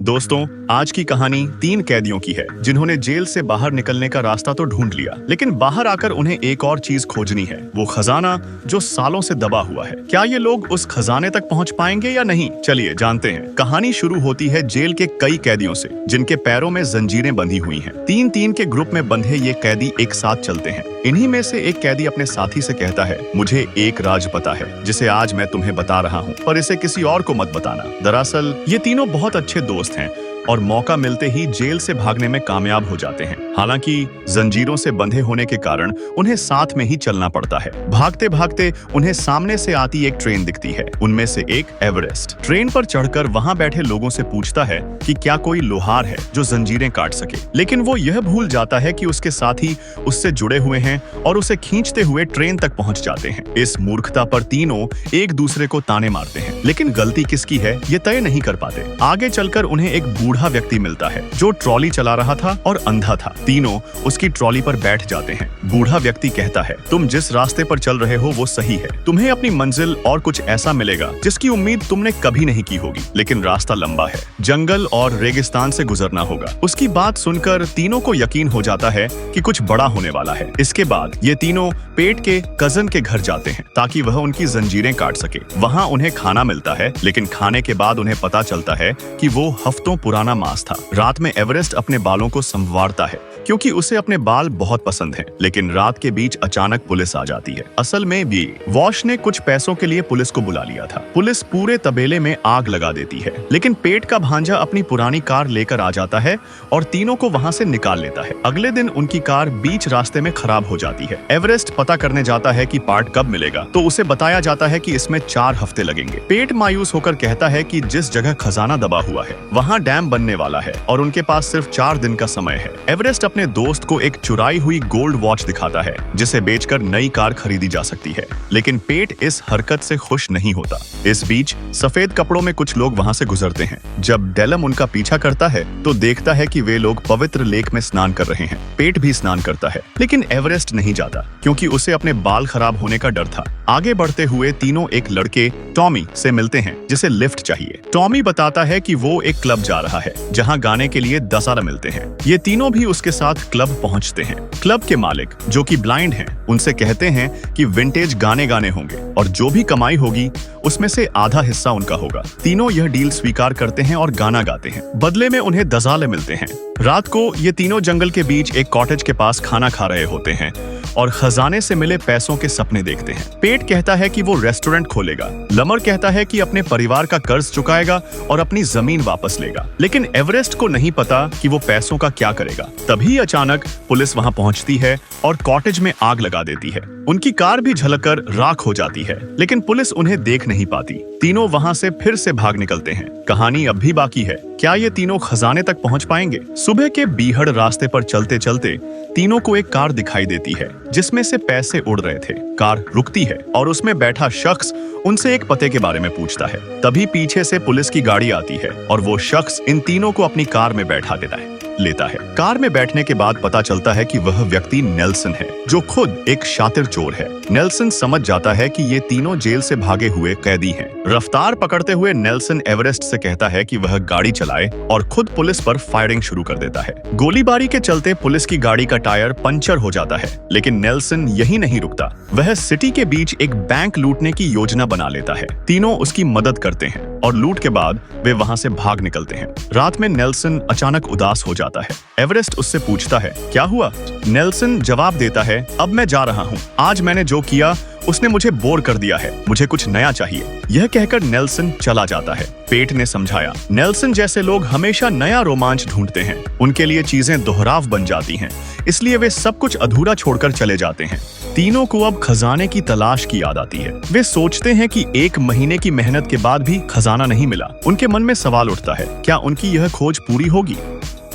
दोस्तों, आज की कहानी 3 कैदियों की है जिन्होंने जेल से बाहर निकलने का रास्ता तो ढूंढ लिया, लेकिन बाहर आकर उन्हें एक और चीज खोजनी है, वो खजाना जो सालों से दबा हुआ है। क्या ये लोग उस खजाने तक पहुंच पाएंगे या नहीं? चलिए जानते हैं। कहानी शुरू होती है जेल के कई कैदियों से जिनके पैरों में जंजीरें बंधी हुई हैं। 3-3 के ग्रुप में बंधे ये कैदी एक साथ चलते हैं। इन्हीं में से एक कैदी अपने साथी से कहता है, मुझे एक राज पता है जिसे आज मैं तुम्हें बता रहा हूँ, पर इसे किसी और को मत बताना। दरअसल ये तीनों बहुत अच्छे दोस्त हैं और मौका मिलते ही जेल से भागने में कामयाब हो जाते हैं। हालांकि जंजीरों से बंधे होने के कारण उन्हें साथ में ही चलना पड़ता है। भागते भागते उन्हें सामने से आती एक ट्रेन दिखती है। उनमें से एक एवरेस्ट ट्रेन पर चढ़कर वहां बैठे लोगों से पूछता है कि क्या कोई लोहार है जो जंजीरें काट सके, लेकिन वो यह भूल जाता है कि उसके साथी उससे जुड़े हुए हैं और उसे खींचते हुए ट्रेन तक पहुंच जाते हैं। इस मूर्खता पर तीनों एक दूसरे को ताने मारते हैं, लेकिन गलती किसकी है ये तय नहीं कर पाते। आगे चलकर उन्हें एक बूढ़ा व्यक्ति मिलता है जो ट्रॉली चला रहा था और अंधा था। तीनों उसकी ट्रॉली पर बैठ जाते हैं। बूढ़ा व्यक्ति कहता है, तुम जिस रास्ते पर चल रहे हो वो सही है, तुम्हें अपनी मंजिल और कुछ ऐसा मिलेगा जिसकी उम्मीद तुमने कभी नहीं की होगी, लेकिन रास्ता लंबा है, जंगल और रेगिस्तान से गुजरना होगा। उसकी बात सुनकर तीनों को यकीन हो जाता है कि कुछ बड़ा होने वाला है। इसके बाद ये तीनों पेट के कजन के घर जाते हैं ताकि वह उनकी जंजीरें काट सके। वहाँ उन्हें खाना मिलता है, लेकिन खाने के बाद उन्हें पता चलता है कि वो हफ्तों पुराना मांस था। रात में एवरेस्ट अपने बालों को संवारता है क्योंकि उसे अपने बाल बहुत पसंद हैं, लेकिन रात के बीच अचानक पुलिस आ जाती है। असल में भी वॉश ने कुछ पैसों के लिए पुलिस को बुला लिया था। पुलिस पूरे तबेले में आग लगा देती है, लेकिन पेट का भांजा अपनी पुरानी कार लेकर आ जाता है और तीनों को वहां से निकाल लेता है। अगले दिन उनकी कार बीच रास्ते में खराब हो जाती है। एवरेस्ट पता करने जाता है कि पार्ट कब मिलेगा, तो उसे बताया जाता है कि इसमें 4 हफ्ते लगेंगे। पेट मायूस होकर कहता है कि जिस जगह खजाना दबा हुआ है वहाँ डैम बनने वाला है और उनके पास सिर्फ 4 दिन का समय है। एवरेस्ट अपने दोस्त को एक चुराई हुई गोल्ड वॉच दिखाता है जिसे बेचकर नई कार खरीदी जा सकती है, लेकिन पेट इस हरकत से खुश नहीं होता। इस बीच सफेद कपड़ों में कुछ लोग वहां से गुजरते हैं। जब डेलम उनका पीछा करता है तो देखता है कि वे लोग पवित्र लेक में स्नान कर रहे हैं। पेट भी स्नान करता है, लेकिन एवरेस्ट नहीं जाता क्योंकि उसे अपने बाल खराब होने का डर था। आगे बढ़ते हुए तीनों एक लड़के टॉमी से मिलते हैं जिसे लिफ्ट चाहिए। टॉमी बताता है कि वो एक क्लब जा रहा है जहां गाने के लिए $10 मिलते हैं। ये तीनों भी उसके साथ क्लब पहुंचते हैं। क्लब के मालिक जो कि ब्लाइंड हैं, उनसे कहते हैं कि विंटेज गाने गाने होंगे और जो भी कमाई होगी उसमें से आधा हिस्सा उनका होगा। तीनों यह डील स्वीकार करते हैं और गाना गाते हैं। बदले में उन्हें $10 मिलते हैं। रात को ये तीनों जंगल के बीच एक कॉटेज के पास खाना खा रहे होते हैं और खजाने से मिले पैसों के सपने देखते हैं। पेट कहता है कि वो रेस्टोरेंट खोलेगा। लमर कहता है कि अपने परिवार का कर्ज चुकाएगा और अपनी जमीन वापस लेगा, लेकिन एवरेस्ट को नहीं पता कि वो पैसों का क्या करेगा। तभी अचानक पुलिस वहां पहुंचती है और कॉटेज में आग लगा देती है। उनकी कार भी झलककर राख हो जाती है, लेकिन पुलिस उन्हें देख नहीं पाती। तीनों वहां से फिर से भाग निकलते हैं। कहानी अब भी बाकी है। क्या ये तीनों खजाने तक पहुंच पाएंगे? सुबह के बीहड़ रास्ते पर चलते चलते तीनों को एक कार दिखाई देती है जिसमें से पैसे उड़ रहे थे। कार रुकती है और उसमें बैठा शख्स उनसे एक पते के बारे में पूछता है। तभी पीछे से पुलिस की गाड़ी आती है और वो शख्स इन तीनों को अपनी कार में बैठा लेता है। कार में बैठने के बाद पता चलता है कि वह व्यक्ति नेल्सन है जो खुद एक शातिर चोर है। नेल्सन समझ जाता है कि ये तीनों जेल से भागे हुए कैदी हैं। रफ्तार पकड़ते हुए नेल्सन एवरेस्ट से कहता है कि वह गाड़ी चलाए और खुद पुलिस पर फायरिंग शुरू कर देता है। गोलीबारी के चलते पुलिस की गाड़ी का टायर पंचर हो जाता है, लेकिन नेल्सन यही नहीं रुकता। वह सिटी के बीच एक बैंक लूटने की योजना बना लेता है। तीनों उसकी मदद करते हैं और लूट के बाद वे वहां से भाग निकलते हैं। रात में नेल्सन अचानक उदास हो जाता है। एवरेस्ट उससे पूछता है, क्या हुआ? नेल्सन जवाब देता है, अब मैं जा रहा हूँ। आज मैंने जो किया उसने मुझे बोर कर दिया है, मुझे कुछ नया चाहिए। यह कहकर नेल्सन चला जाता है। पेट ने समझाया, नेल्सन जैसे लोग हमेशा नया रोमांच ढूंढते हैं। उनके लिए चीजें दोहराव बन जाती हैं, इसलिए वे सब कुछ अधूरा छोड़कर चले जाते हैं। तीनों को अब खजाने की तलाश की याद आती है। वे सोचते हैं कि 1 महीने की मेहनत के बाद भी खजाना नहीं मिला। उनके मन में सवाल उठता है, क्या उनकी यह खोज पूरी होगी?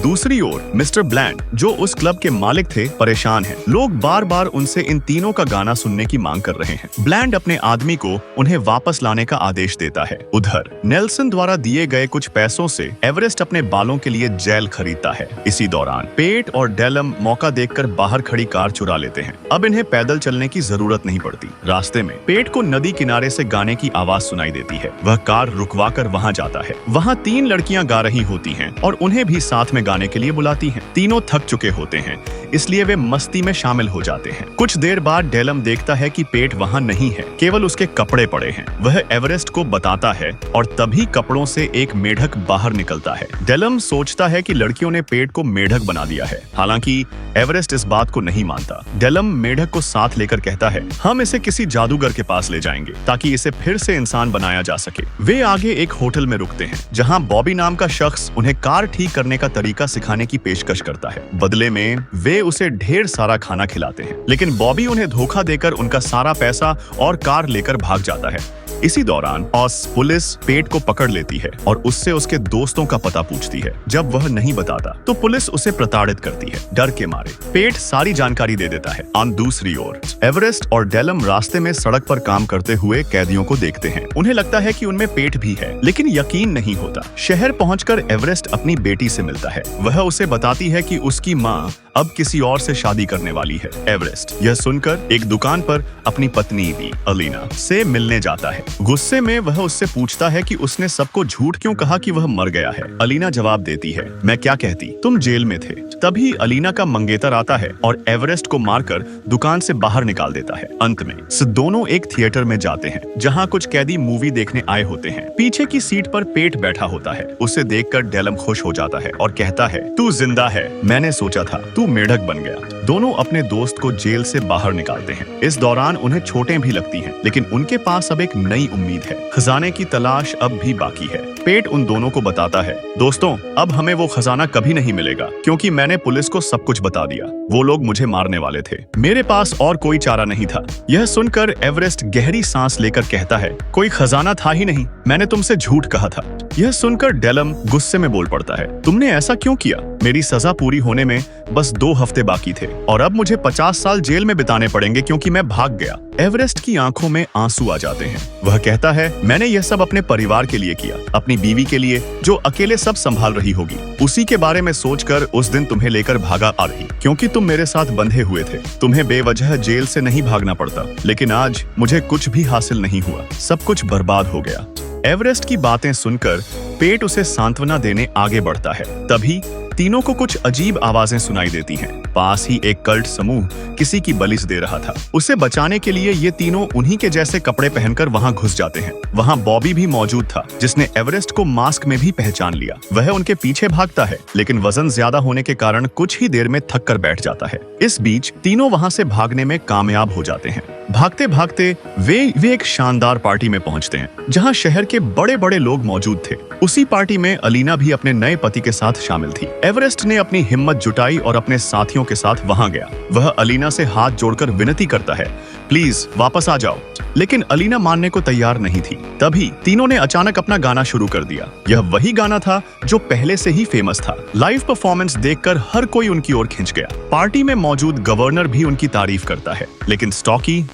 दूसरी ओर मिस्टर ब्लैंड, जो उस क्लब के मालिक थे, परेशान हैं। लोग बार बार उनसे इन तीनों का गाना सुनने की मांग कर रहे हैं। ब्लैंड अपने आदमी को उन्हें वापस लाने का आदेश देता है। उधर नेल्सन द्वारा दिए गए कुछ पैसों से एवरेस्ट अपने बालों के लिए जेल खरीदता है। इसी दौरान पेट और डेलम मौका देखकर बाहर खड़ी कार चुरा लेते हैं। अब इन्हें पैदल चलने की जरूरत नहीं पड़ती। रास्ते में पेट को नदी किनारे से गाने की आवाज सुनाई देती है। वह कार रुकवाकर वहां जाता है। वहां 3 लड़कियां गा रही होती हैं और उन्हें भी साथ में गाने के लिए बुलाती हैं। तीनों थक चुके होते हैं, इसलिए वे मस्ती में शामिल हो जाते हैं। कुछ देर बाद डेलम देखता है कि पेट वहां नहीं है, केवल उसके कपड़े पड़े हैं। वह एवरेस्ट को बताता है और तभी कपड़ों से एक मेढक बाहर निकलता है। डेलम सोचता है कि लड़कियों ने पेट को मेढक बना दिया है, हालांकि एवरेस्ट इस बात को नहीं मानता। डेलम मेढक को साथ लेकर कहता है, हम इसे किसी जादूगर के पास ले जाएंगे ताकि इसे फिर से इंसान बनाया जा सके। वे आगे एक होटल में रुकते हैं, जहां बॉबी नाम का शख्स उन्हें कार ठीक करने का तरीका सिखाने की पेशकश करता है। बदले में वे उसे ढेर सारा खाना खिलाते हैं, लेकिन बॉबी उन्हें धोखा देकर उनका सारा पैसा और कार लेकर भाग जाता है। इसी दौरान ऑस पुलिस पेट को पकड़ लेती है और उससे उसके दोस्तों का पता पूछती है। जब वह नहीं बताता तो पुलिस उसे प्रताड़ित करती है। डर के मारे पेट सारी जानकारी दे देता है। दूसरी ओर एवरेस्ट और डेलम रास्ते में सड़क पर काम करते हुए कैदियों को देखते हैं। उन्हें लगता है कि उनमें पेट भी है, लेकिन यकीन नहीं होता। शहर पहुंचकर एवरेस्ट अपनी बेटी से मिलता है। वह उसे बताती है कि उसकी माँ अब किसी और से शादी करने वाली है। एवरेस्ट यह सुनकर एक दुकान पर अपनी पत्नी अलीना से मिलने जाता है। गुस्से में वह उससे पूछता है कि उसने सबको झूठ क्यों कहा कि वह मर गया है। अलीना जवाब देती है, मैं क्या कहती, तुम जेल में थे। तभी अलीना का मंगेतर आता है और एवरेस्ट को मारकर दुकान से बाहर निकाल देता है। अंत में दोनों एक थिएटर में जाते हैं, जहाँ कुछ कैदी मूवी देखने आए होते हैं। पीछे की सीट पर पेट बैठा होता है। उसे देखकर डेलम खुश हो जाता है और कहता है, तू जिंदा है, मैंने सोचा था तू मेढक बन गया। दोनों अपने दोस्त को जेल से बाहर निकालते हैं। इस दौरान उन्हें चोटें भी लगती हैं, लेकिन उनके पास अब एक नई उम्मीद है। खजाने की तलाश अब भी बाकी है। पेट उन दोनों को बताता है, दोस्तों अब हमें वो खजाना कभी नहीं मिलेगा, क्योंकि मैंने पुलिस को सब कुछ बता दिया। वो लोग मुझे मारने वाले थे, मेरे पास और कोई चारा नहीं था। यह सुनकर एवरेस्ट गहरी सांस लेकर कहता है, कोई खजाना था ही नहीं, मैंने तुमसे झूठ कहा था। यह सुनकर डेलम गुस्से में बोल पड़ता है, तुमने ऐसा क्यों किया? मेरी सजा पूरी होने में बस 2 हफ्ते बाकी थे और अब मुझे 50 साल जेल में बिताने पड़ेंगे क्योंकि मैं भाग गया। एवरेस्ट की आंखों में आंसू आ जाते हैं। वह कहता है, मैंने यह सब अपने परिवार के लिए किया, अपनी बीवी के लिए जो अकेले सब संभाल रही होगी। उसी के बारे में सोचकर उस दिन तुम्हें लेकर भागा आ रही, क्योंकि तुम मेरे साथ बंधे हुए थे। तुम्हें बेवजह जेल से नहीं भागना पड़ता, लेकिन आज मुझे कुछ भी हासिल नहीं हुआ, सब कुछ बर्बाद हो गया। एवरेस्ट की बातें सुनकर पेट उसे सांत्वना देने आगे बढ़ता है। तभी तीनों को कुछ अजीब आवाजें सुनाई देती हैं। पास ही एक कल्ट समूह किसी की बलिश दे रहा था। उसे बचाने के लिए ये तीनों उन्हीं के जैसे कपड़े पहनकर वहां घुस जाते हैं। वहां बॉबी भी मौजूद था, जिसने एवरेस्ट को मास्क में भी पहचान लिया। वह उनके पीछे भागता है, लेकिन वजन ज्यादा होने के कारण कुछ ही देर में थक कर बैठ जाता है। इस बीच तीनों वहां से भागने में कामयाब हो जाते हैं। भागते भागते वे एक शानदार पार्टी में पहुंचते हैं, जहां शहर के बड़े बड़े लोग मौजूद थे। उसी पार्टी में अलीना भी अपने नए पति के साथ शामिल थी। एवरेस्ट ने अपनी हिम्मत जुटाई और अपने साथियों के साथ वहां गया। वह अलीना से हाथ जोड़कर विनती करता है, प्लीज वापस आ जाओ, लेकिन अलीना मानने को तैयार नहीं थी। तभी तीनों ने अचानक अपना गाना शुरू कर दिया। यह वही गाना था जो पहले से ही फेमस था। लाइव परफॉर्मेंस देखकर हर कोई उनकी ओर खिंच गया। पार्टी में मौजूद गवर्नर भी उनकी तारीफ करता है, लेकिन स्टॉकी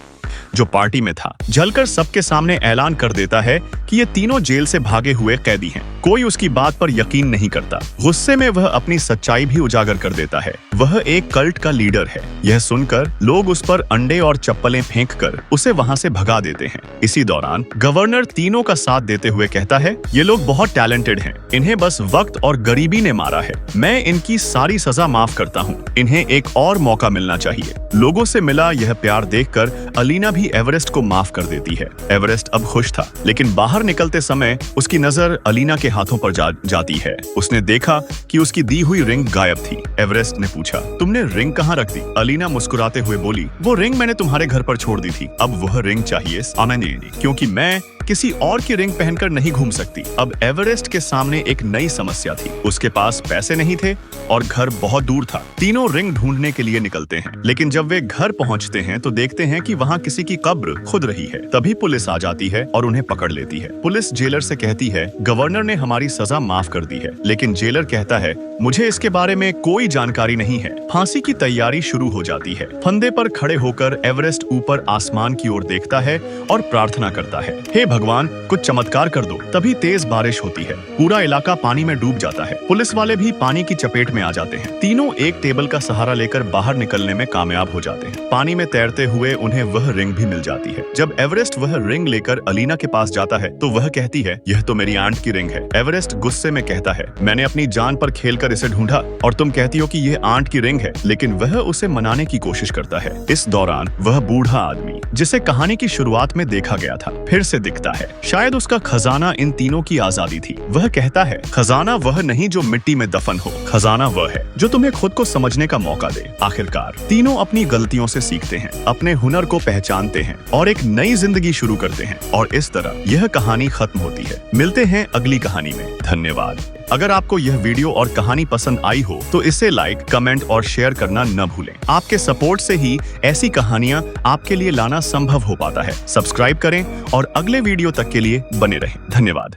जो पार्टी में था जलकर सबके सामने ऐलान कर देता है कि ये तीनों जेल से भागे हुए कैदी हैं। कोई उसकी बात पर यकीन नहीं करता। गुस्से में वह अपनी सच्चाई भी उजागर कर देता है। वह एक कल्ट का लीडर है। यह सुनकर लोग उस पर अंडे और चप्पलें फेंककर उसे वहां से भगा देते हैं। इसी दौरान गवर्नर तीनों का साथ देते हुए कहता है, ये लोग बहुत टैलेंटेड हैं, इन्हें बस वक्त और गरीबी ने मारा है। मैं इनकी सारी सजा माफ करता हूँ, इन्हें एक और मौका मिलना चाहिए। लोगों से मिला यह प्यार देखकर अलीना भी एवरेस्ट को माफ कर देती है। एवरेस्ट अब खुश था, लेकिन बाहर निकलते समय उसकी नजर अलीना के हाथों पर जाती है। उसने देखा कि उसकी दी हुई रिंग गायब थी। एवरेस्ट ने पूछा, तुमने रिंग कहाँ रख दी? अलीना मुस्कुराते हुए बोली, वो रिंग मैंने तुम्हारे घर पर छोड़ दी थी। अब वह रिंग चाहिए क्योंकि मैं किसी और की रिंग पहनकर नहीं घूम सकती। अब एवरेस्ट के सामने एक नई समस्या थी। उसके पास पैसे नहीं थे और घर बहुत दूर था। तीनों रिंग ढूंढने के लिए निकलते हैं, लेकिन जब वे घर पहुंचते हैं तो देखते हैं कि वहां किसी की कब्र खुद रही है। तभी पुलिस आ जाती है और उन्हें पकड़ लेती है। पुलिस जेलर से कहती है, गवर्नर ने हमारी सजा माफ कर दी है। लेकिन जेलर कहता है, मुझे इसके बारे में कोई जानकारी नहीं है। फांसी की तैयारी शुरू हो जाती है। फंदे पर खड़े होकर एवरेस्ट ऊपर आसमान की ओर देखता है और प्रार्थना करता है, हे भगवान, कुछ चमत्कार कर दो। तभी तेज बारिश होती है। पूरा इलाका पानी में डूब जाता है। पुलिस वाले भी पानी की चपेट में आ जाते हैं। तीनों एक टेबल का सहारा लेकर बाहर निकलने में कामयाब हो जाते हैं। पानी में तैरते हुए उन्हें वह रिंग भी मिल जाती है। जब एवरेस्ट वह रिंग लेकर अलीना के पास जाता है तो वह कहती है, यह तो मेरी आंट की रिंग है। एवरेस्ट गुस्से में कहता है, मैंने अपनी जान पर खेलकर इसे ढूंढा और तुम कहती हो कि यह आंट की रिंग है। लेकिन वह उसे मनाने की कोशिश करता है। इस दौरान वह बूढ़ा आदमी, जिसे कहानी की शुरुआत में देखा गया था, फिर से दिखता है। शायद उसका खजाना इन तीनों की आजादी थी। वह कहता है, खजाना वह नहीं जो मिट्टी में दफन हो, खजाना वह है जो तुम्हें खुद को समझने का मौका दे। आखिरकार तीनों अपनी गलतियों से सीखते हैं, अपने हुनर को पहचानते हैं और एक नई जिंदगी शुरू करते हैं। और इस तरह यह कहानी खत्म होती है। मिलते हैं अगली कहानी में। धन्यवाद। अगर आपको यह वीडियो और कहानी पसंद आई हो तो इसे लाइक, कमेंट और शेयर करना न भूलें। आपके सपोर्ट से ही ऐसी कहानियां आपके लिए लाना संभव हो पाता है। सब्सक्राइब करें और अगले वीडियो तक के लिए बने रहें। धन्यवाद।